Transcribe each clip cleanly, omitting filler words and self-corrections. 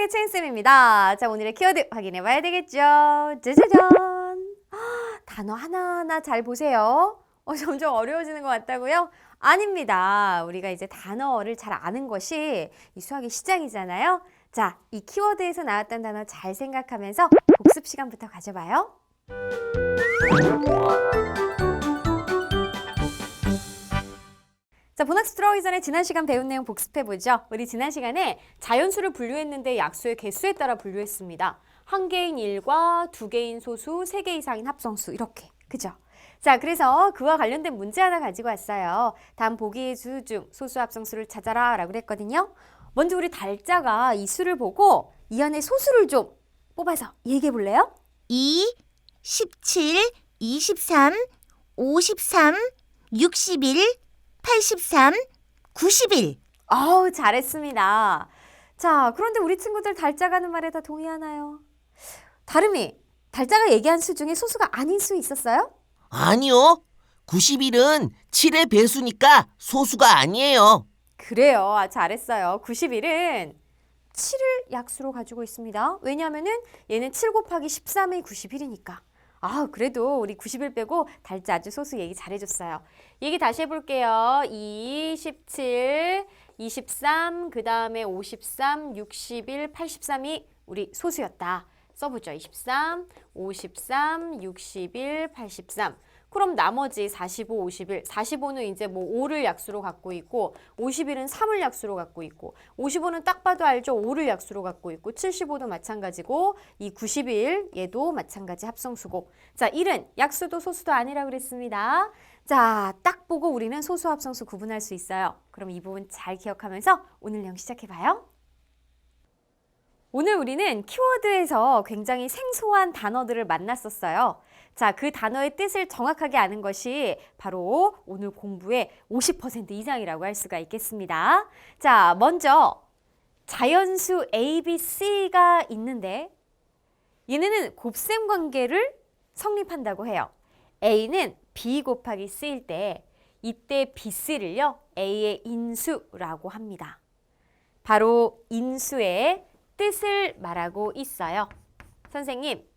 수학의 최인쌤입니다. 자, 오늘의 키워드 확인해 봐야 되겠죠? 짜자잔! 단어 하나하나 잘 보세요. 점점 어려워지는 것 같다고요? 아닙니다. 우리가 이제 단어를 잘 아는 것이 이 수학의 시작이잖아요. 자, 이 키워드에서 나왔던 단어 잘 생각하면서 복습 시간부터 가져봐요. 자, 본학습 들어가기 전에 지난 시간 배운 내용 복습해보죠. 우리 지난 시간에 자연수를 분류했는데 약수의 개수에 따라 분류했습니다. 한 개인 일과 두 개인 소수, 세 개 이상인 합성수 이렇게. 그죠? 자, 그래서 그와 관련된 문제 하나 가지고 왔어요. 다음 보기의 수 중 소수 합성수를 찾아라 라고 그랬거든요. 먼저 우리 달자가 이 수를 보고 이 안에 소수를 좀 뽑아서 얘기해 볼래요? 2, 17, 23, 53, 61, 83, 91. 잘했습니다. 자, 그런데 우리 친구들 달자가 하는 말에 다 동의하나요? 다름이, 달자가 얘기한 수 중에 소수가 아닌 수 있었어요? 아니요. 91은 7의 배수니까 소수가 아니에요. 그래요. 잘했어요. 91은 7을 약수로 가지고 있습니다. 왜냐하면은 얘는 7 곱하기 13의 91이니까. 그래도 우리 91 빼고 달자 아주 소수 얘기 잘해줬어요. 얘기 다시 해볼게요. 2, 17, 23, 그 다음에 53, 61, 83이 우리 소수였다. 써보죠. 23, 53, 61, 83. 그럼 나머지 45, 51. 45는 이제 뭐 5를 약수로 갖고 있고 51은 3을 약수로 갖고 있고 55는 딱 봐도 알죠. 5를 약수로 갖고 있고 75도 마찬가지고 이 91 얘도 마찬가지 합성수고 자 1은 약수도 소수도 아니라 그랬습니다. 자, 딱 보고 우리는 소수 합성수 구분할 수 있어요. 그럼 이 부분 잘 기억하면서 오늘 내용 시작해봐요. 오늘 우리는 키워드에서 굉장히 생소한 단어들을 만났었어요. 자, 그 단어의 뜻을 정확하게 아는 것이 바로 오늘 공부의 50% 이상이라고 할 수가 있겠습니다. 자, 먼저 자연수 A, B, C가 있는데 얘네는 곱셈 관계를 성립한다고 해요. A는 B 곱하기 C일 때 이때 B, C를요 A의 인수라고 합니다. 바로 인수의 뜻을 말하고 있어요. 선생님,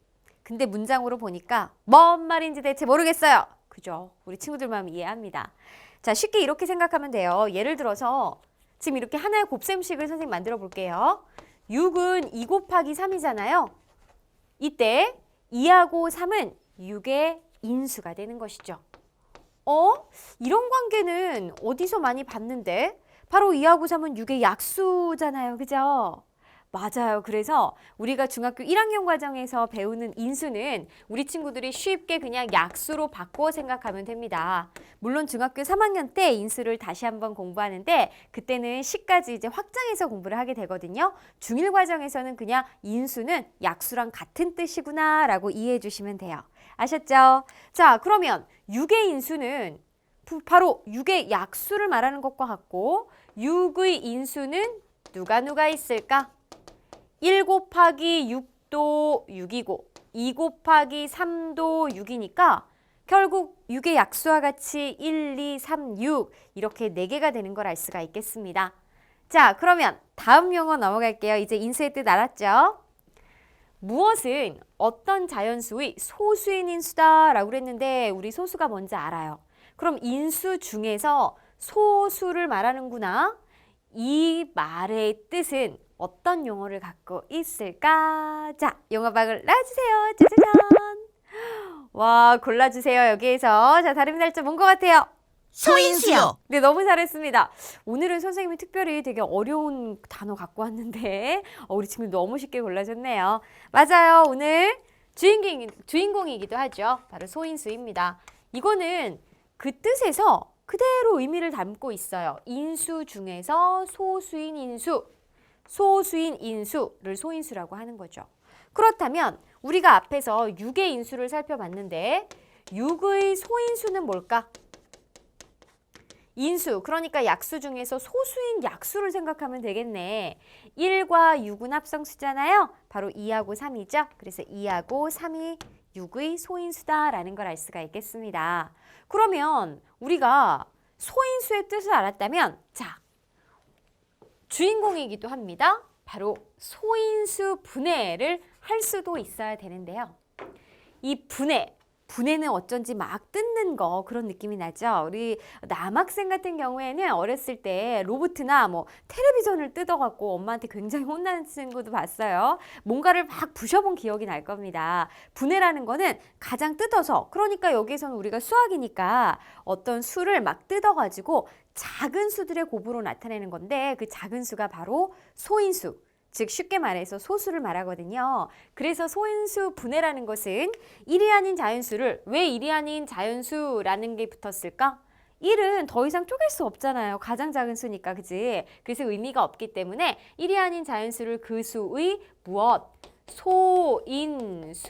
근데 문장으로 보니까 뭔 말인지 대체 모르겠어요. 그죠? 우리 친구들 마음 이해합니다. 자, 쉽게 이렇게 생각하면 돼요. 예를 들어서 지금 이렇게 하나의 곱셈식을 선생님 만들어 볼게요. 6은 2 곱하기 3이잖아요. 이때 2하고 3은 6의 인수가 되는 것이죠. 이런 관계는 어디서 많이 봤는데? 바로 2하고 3은 6의 약수잖아요. 그죠? 맞아요. 그래서 우리가 중학교 1학년 과정에서 배우는 인수는 우리 친구들이 쉽게 그냥 약수로 바꾸어 생각하면 됩니다. 물론 중학교 3학년 때 인수를 다시 한번 공부하는데 그때는 시까지 이제 확장해서 공부를 하게 되거든요. 중1 과정에서는 그냥 인수는 약수랑 같은 뜻이구나 라고 이해해 주시면 돼요. 아셨죠? 자, 그러면 6의 인수는 바로 6의 약수를 말하는 것과 같고 6의 인수는 누가 있을까? 1 곱하기 6도 6이고 2 곱하기 3도 6이니까 결국 6의 약수와 같이 1, 2, 3, 6 이렇게 4개가 되는 걸 알 수가 있겠습니다. 자, 그러면 다음 용어 넘어갈게요. 이제 인수의 뜻 알았죠? 무엇은 어떤 자연수의 소수인 인수다 라고 그랬는데 우리 소수가 뭔지 알아요. 그럼 인수 중에서 소수를 말하는구나. 이 말의 뜻은 어떤 용어를 갖고 있을까? 자, 용어방을 놔주세요. 짜자잔. 와, 골라주세요. 여기에서. 자, 다른 달자 뭔 것 같아요? 소인수요. 네, 너무 잘했습니다. 오늘은 선생님이 특별히 되게 어려운 단어 갖고 왔는데 우리 친구 너무 쉽게 골라줬네요. 맞아요. 오늘 주인공이기도 하죠. 바로 소인수입니다. 이거는 그 뜻에서 그대로 의미를 담고 있어요. 인수 중에서 소수인 인수. 소수인 인수를 소인수라고 하는 거죠. 그렇다면 우리가 앞에서 6의 인수를 살펴봤는데 6의 소인수는 뭘까? 인수, 그러니까 약수 중에서 소수인 약수를 생각하면 되겠네. 1과 6은 합성수잖아요. 바로 2하고 3이죠. 그래서 2하고 3이 6의 소인수다라는 걸 알 수가 있겠습니다. 그러면 우리가 소인수의 뜻을 알았다면 자, 주인공이기도 합니다. 바로 소인수 분해를 할 수도 있어야 되는데요. 이 분해는 어쩐지 막 뜯는 거 그런 느낌이 나죠. 우리 남학생 같은 경우에는 어렸을 때 로봇이나 뭐 텔레비전을 뜯어갖고 엄마한테 굉장히 혼나는 친구도 봤어요. 뭔가를 막 부셔본 기억이 날 겁니다. 분해라는 거는 가장 뜯어서, 그러니까 여기에서는 우리가 수학이니까 어떤 수를 막 뜯어가지고 작은 수들의 곱으로 나타내는 건데, 그 작은 수가 바로 소인수, 즉 쉽게 말해서 소수를 말하거든요. 그래서 소인수 분해라는 것은 1이 아닌 자연수를, 왜 1이 아닌 자연수라는 게 붙었을까? 1은 더 이상 쪼갤 수 없잖아요. 가장 작은 수니까, 그지? 그래서 의미가 없기 때문에 1이 아닌 자연수를 그 수의 무엇? 소인수들만의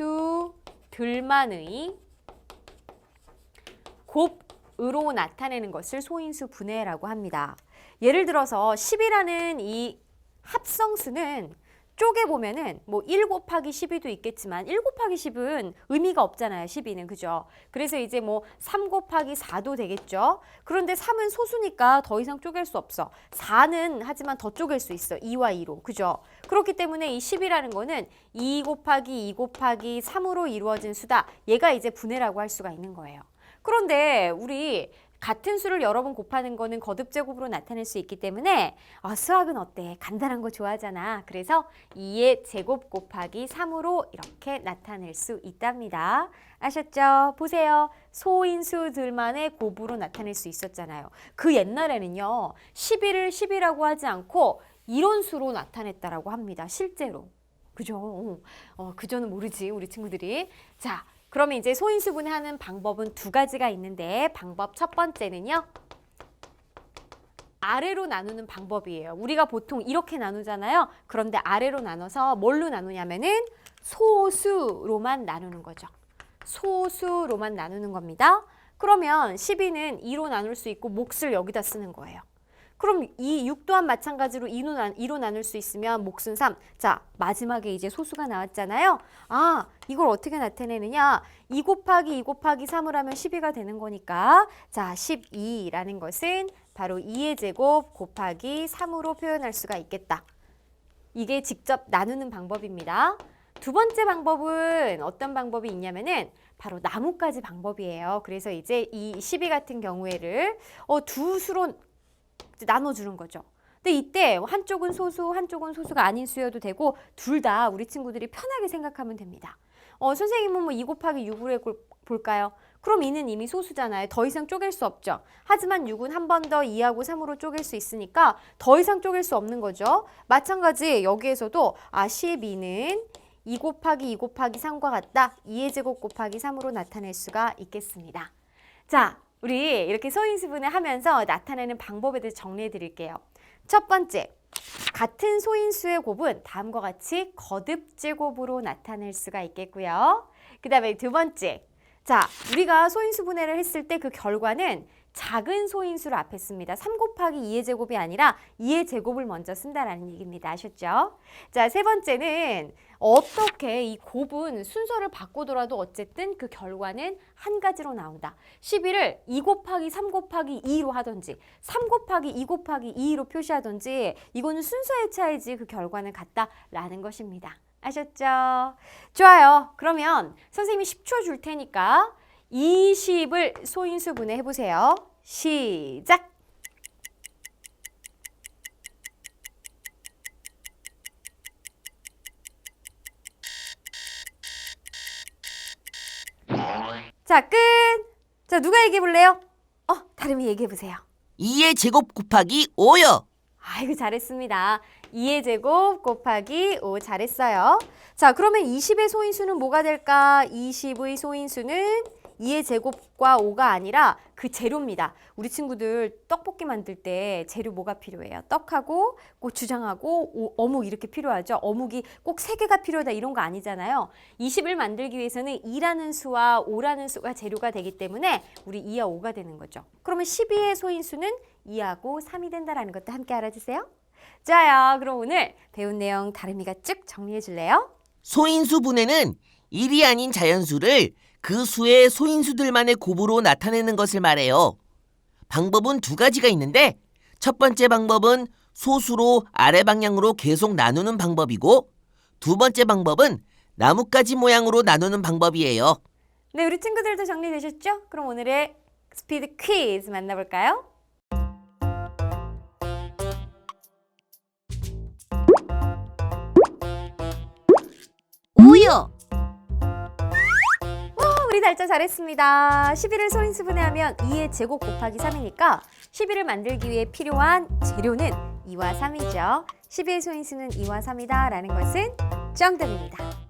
곱으로 나타내는 것을 소인수 분해라고 합니다. 예를 들어서 10이라는 이 합성수는 쪼개보면은 뭐 1 곱하기 12도 있겠지만 1 곱하기 10은 의미가 없잖아요. 12는, 그죠? 그래서 이제 뭐 3 곱하기 4도 되겠죠? 그런데 3은 소수니까 더 이상 쪼갤 수 없어. 4는 하지만 더 쪼갤 수 있어. 2와 2로, 그죠? 그렇기 때문에 이 10이라는 거는 2 곱하기 2 곱하기 3으로 이루어진 수다. 얘가 이제 분해라고 할 수가 있는 거예요. 그런데 우리 같은 수를 여러 번 곱하는 거는 거듭제곱으로 나타낼 수 있기 때문에 수학은 어때? 간단한 거 좋아하잖아. 그래서 2의 제곱 곱하기 3으로 이렇게 나타낼 수 있답니다. 아셨죠? 보세요. 소인수들만의 곱으로 나타낼 수 있었잖아요. 그 옛날에는요. 11을 10이라고 하지 않고 이런 수로 나타냈다라고 합니다. 실제로. 그죠? 그저는 모르지, 우리 친구들이. 자, 그러면 이제 소인수 분해하는 방법은 두 가지가 있는데, 방법 첫 번째는요. 아래로 나누는 방법이에요. 우리가 보통 이렇게 나누잖아요. 그런데 아래로 나눠서 뭘로 나누냐면은 소수로만 나누는 거죠. 소수로만 나누는 겁니다. 그러면 12는 2로 나눌 수 있고 몫을 여기다 쓰는 거예요. 그럼 이 6 또한 마찬가지로 2로 나눌 수 있으면 몫은 3. 자, 마지막에 이제 소수가 나왔잖아요. 이걸 어떻게 나타내느냐? 2 곱하기 2 곱하기 3을 하면 12가 되는 거니까, 자, 12라는 것은 바로 2의 제곱 곱하기 3으로 표현할 수가 있겠다. 이게 직접 나누는 방법입니다. 두 번째 방법은 어떤 방법이 있냐면은 바로 나뭇가지 방법이에요. 그래서 이제 이 12 같은 경우에를 두 수로 나눠주는 거죠. 근데 이때 한쪽은 소수, 한쪽은 소수가 아닌 수여도 되고 둘 다 우리 친구들이 편하게 생각하면 됩니다. 선생님은 뭐 2 곱하기 6으로 볼까요? 그럼 2는 이미 소수잖아요. 더 이상 쪼갤 수 없죠. 하지만 6은 한 번 더 2하고 3으로 쪼갤 수 있으니까 더 이상 쪼갤 수 없는 거죠. 마찬가지 여기에서도 12는 2 곱하기 2 곱하기 3과 같다. 2의 제곱 곱하기 3으로 나타낼 수가 있겠습니다. 자, 우리 이렇게 소인수분해 하면서 나타내는 방법에 대해서 정리해 드릴게요. 첫 번째, 같은 소인수의 곱은 다음과 같이 거듭제곱으로 나타낼 수가 있겠고요. 그 다음에 두 번째, 자, 우리가 소인수분해를 했을 때 그 결과는 작은 소인수를 앞에 씁니다. 3 곱하기 2의 제곱이 아니라 2의 제곱을 먼저 쓴다라는 얘기입니다. 아셨죠? 자, 세 번째는 어떻게 이 곱은 순서를 바꾸더라도 어쨌든 그 결과는 한 가지로 나온다. 12를 2 곱하기 3 곱하기 2로 하든지 3 곱하기 2 곱하기 2로 표시하든지 이거는 순서의 차이지 그 결과는 같다라는 것입니다. 아셨죠? 좋아요. 그러면 선생님이 10초 줄 테니까 20을 소인수 분해해 보세요. 시작! 자, 끝! 자, 누가 얘기해 볼래요? 다름이 얘기해 보세요. 2의 제곱 곱하기 5요. 아이고, 잘했습니다. 2의 제곱 곱하기 5 잘했어요. 자, 그러면 20의 소인수는 뭐가 될까? 20의 소인수는 2의 제곱과 5가 아니라 그 재료입니다. 우리 친구들 떡볶이 만들 때 재료 뭐가 필요해요? 떡하고 고추장하고 어묵 이렇게 필요하죠. 어묵이 꼭 3개가 필요하다 이런 거 아니잖아요. 20을 만들기 위해서는 2라는 수와 5라는 수가 재료가 되기 때문에 우리 2와 5가 되는 거죠. 그러면 12의 소인수는 2하고 3이 된다는 것도 함께 알아주세요. 좋아요. 그럼 오늘 배운 내용 다름이가 쭉 정리해 줄래요? 소인수 분해는 1이 아닌 자연수를 그 수의 소인수들만의 곱으로 나타내는 것을 말해요. 방법은 두 가지가 있는데 첫 번째 방법은 소수로 아래 방향으로 계속 나누는 방법이고, 두 번째 방법은 나뭇가지 모양으로 나누는 방법이에요. 네, 우리 친구들도 정리되셨죠? 그럼 오늘의 스피드 퀴즈 만나볼까요? 우유. 우리 달짜 잘했습니다. 11을 소인수분해하면 2의 제곱 곱하기 3이니까 11을 만들기 위해 필요한 재료는 2와 3이죠. 12의 소인수는 2와 3이다 라는 것은 정답입니다.